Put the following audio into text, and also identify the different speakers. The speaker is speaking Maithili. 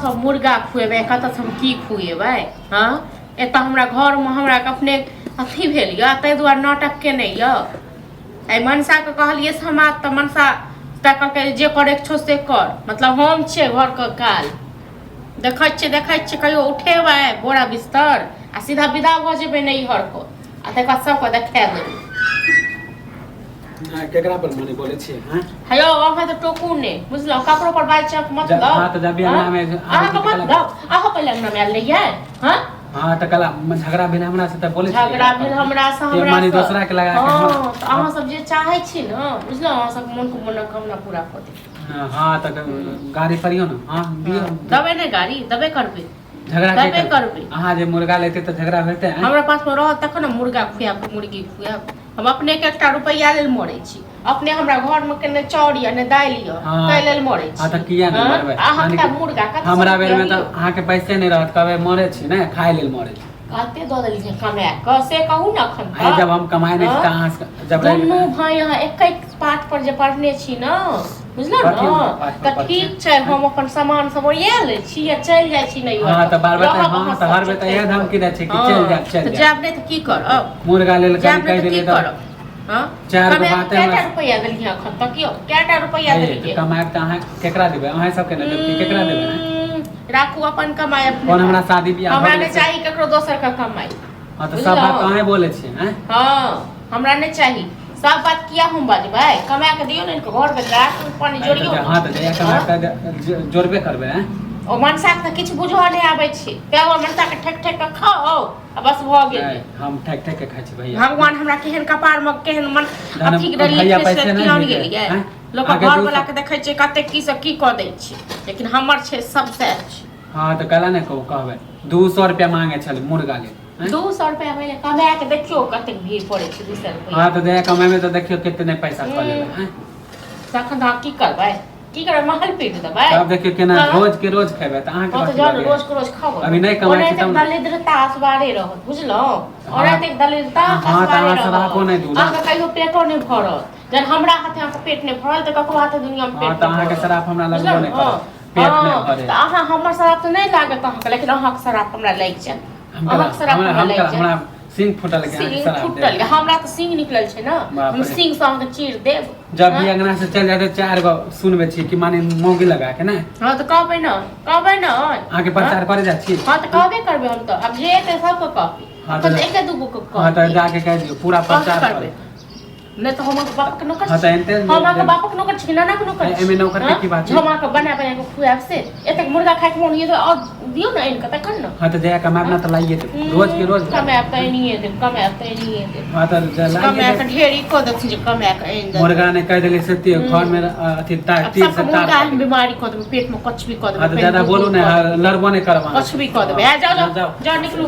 Speaker 1: सब मुर्गा खुएबे कतऽ हम की खुएबै हाँ एतऽ हमरा घर में हमरा अपने अथी भेल य ताहि दुआरे नाटक केने य आई मनसा के कहलिए समाज तऽ मनसा कहलकै जे करे छौ से कर मतलब हम छियै घर के काल देखै छियै कहियो उठेबै बोरा बिस्तर आ सीधा विदा भऽ जेबै नैहर को आ तकर बाद सबके देखा देबै
Speaker 2: केकरा पर मने बोले छी हैं
Speaker 1: हेयो अहाँ तो टोकू ने बुझलो ककरो पर बात चक मत दो
Speaker 2: हां त जब हमरा में
Speaker 1: अहाँ के मत दो अहाँ पहले हमरा में ले जाए हां
Speaker 2: हां त कला झगड़ा भेल हमरा से त बोले छी
Speaker 1: झगड़ा भेल हमरा से हमरा
Speaker 2: मानी दूसरा के लगा के
Speaker 1: हां त अहाँ सब जे चाहै छी न बुझलो अहाँ सब मन को मनोकामना पूरा कर दे
Speaker 2: हां त गाड़ी परियो न हां दियो
Speaker 1: दबे ने गाड़ी दबे करबे
Speaker 2: झगड़ा
Speaker 1: दबे करबे
Speaker 2: अहाँ जे मुर्गा लेते त झगड़ा होते हैं
Speaker 1: हमरा पास में रह तक न मुर्गा खुआब मुर्गी खुआब हम अपने के एकटा रुपैया लेल मरै छी अपने हमरा घर में के ने चाउर या ने दाल या तै लेल मरै छी
Speaker 2: हां त किया न मरबै
Speaker 1: अहाँ का मुर्गा कत
Speaker 2: हमरा बेर में त अहाँ के पैसे नहीं रहत कबे मरे छी ने खाय लेल मरे छी
Speaker 1: कते द देली जे कमाए कैसे कहू न अखन
Speaker 2: आई जब हम कमाए नहीं त अहाँ जब
Speaker 1: दोनों भाई यहाँ एक पाठ पर जे पढ़ने छी न बुझलो न त ठीक छै हम अपन सामान सब ओरिया ले छी या चल जाय छी नहीं
Speaker 2: हां त बार बार हां त हर बेर त यह धमकी दे छै कि चल जा
Speaker 1: जाब नहीं त की करब
Speaker 2: मुर्गा लेल कह देली त
Speaker 1: हां
Speaker 2: चार गो बात है
Speaker 1: केटा रुपया देली अखन तक कियो केटा रुपया देली के
Speaker 2: कमाए त अहाँ केकरा देबै अहाँ सब के न देबै केकरा देबै
Speaker 1: राखू अपन कमाई अपने
Speaker 2: कोन हमरा शादी बियाह
Speaker 1: हमरा नहीं चाहिए केकरो दोसर का कमाई
Speaker 2: हां त सब बात काहे बोले छी हैं
Speaker 1: हां हमरा नहीं चाहिए सब बात किया हम बजबै कमा के दियो ने घर के गाछ पानी जोड़ियो
Speaker 2: हां त जया कमा के जोड़बे करबे हैं
Speaker 1: ओ मनसा के किछ बुझो नहीं आबै छै पेगो मनसा के ठक ठक के खाओ आ बस भ गेल
Speaker 2: हम ठक ठक के खाइ छी भैया
Speaker 1: भगवान हमरा केहन कपार में केहन मन अथी डली से कियान गेलिए लोग घर वाला के देखै छै कते की से की क दै छै लेकिन हमर छै सब से
Speaker 2: हां त कला ने कहबै 200 रुपया मांगे छल मुर्गा ले
Speaker 1: 200 रुपया में कमा के देखियो कते भीड़ पड़े छै 200 रुपया
Speaker 2: हां त दया कमाए में त देखियो कितने पैसा क लेबै हैं
Speaker 1: तखन हम की करबै की करबै महल पेट दबै
Speaker 2: अब देखियो केना रोज के रोज खेबै त अहाँ के
Speaker 1: तो जान रोज के रोज खाबो
Speaker 2: अभी नहीं कमाई छी त
Speaker 1: दलिद्रता असवारे रहत बुझलो और एते दलिद्रता असवारे रहत
Speaker 2: सरापो नहीं दूला
Speaker 1: अहाँ कहियो पेटो नहीं भरत जन हमरा हाथे अहाँ पेट नहीं भरल त ककरो हाथे दुनिया में पेट
Speaker 2: त अहाँ के सराप हमरा लगबो नहीं करत पेट नहीं भरे
Speaker 1: त अहाँ हमर सराप त नहीं लागत अहाँ के लेकिन अहाँ के सराप हमरा लाग जाय अहाँ के सराप हमरा लाग जाय
Speaker 2: हमरा सिंग फुटल के अहाँ के सराप
Speaker 1: फुटल हमरा त सिंग निकलल छै ना हम सिंग से अहाँ के चीर देब
Speaker 2: जब भी अंगना से चल जाते चार गो सुनबे छी कि माने मोगी लगा के ना
Speaker 1: हां त कहबै न
Speaker 2: आगे प्रचार करे जा छी
Speaker 1: हां त कहबे करबे हम त अब जे एते सब के कहबे
Speaker 2: हां
Speaker 1: त एके दूगो के कहबे
Speaker 2: हां त जाके कह दियो पूरा प्रचार करबे
Speaker 1: नहीं तो हम बाप के नौकर
Speaker 2: हां त एते
Speaker 1: हम के बाप के नौकर छी नाना के नौकर
Speaker 2: एमे नौकर के की बात है
Speaker 1: हम के बना के खुआब से एते मुर्गा खाए के मन ये तो और दियो ना इनका तखन न
Speaker 2: हां त जया कमाए अपना त लाइए रोज के रोज
Speaker 1: कमाए त नहीं दे कमाए त नहीं दे
Speaker 2: हां त लाइए
Speaker 1: कमाए त ढेरी को दे जे कमाए के इन दे
Speaker 2: मुर्गा ने कह देले से घर में अथी तीर से
Speaker 1: मुर्गा बीमारी को दे पेट में कुछ भी को दे
Speaker 2: हां त ज्यादा बोलू ना लड़बो नहीं करवा
Speaker 1: कुछ भी को दे जाओ निकलो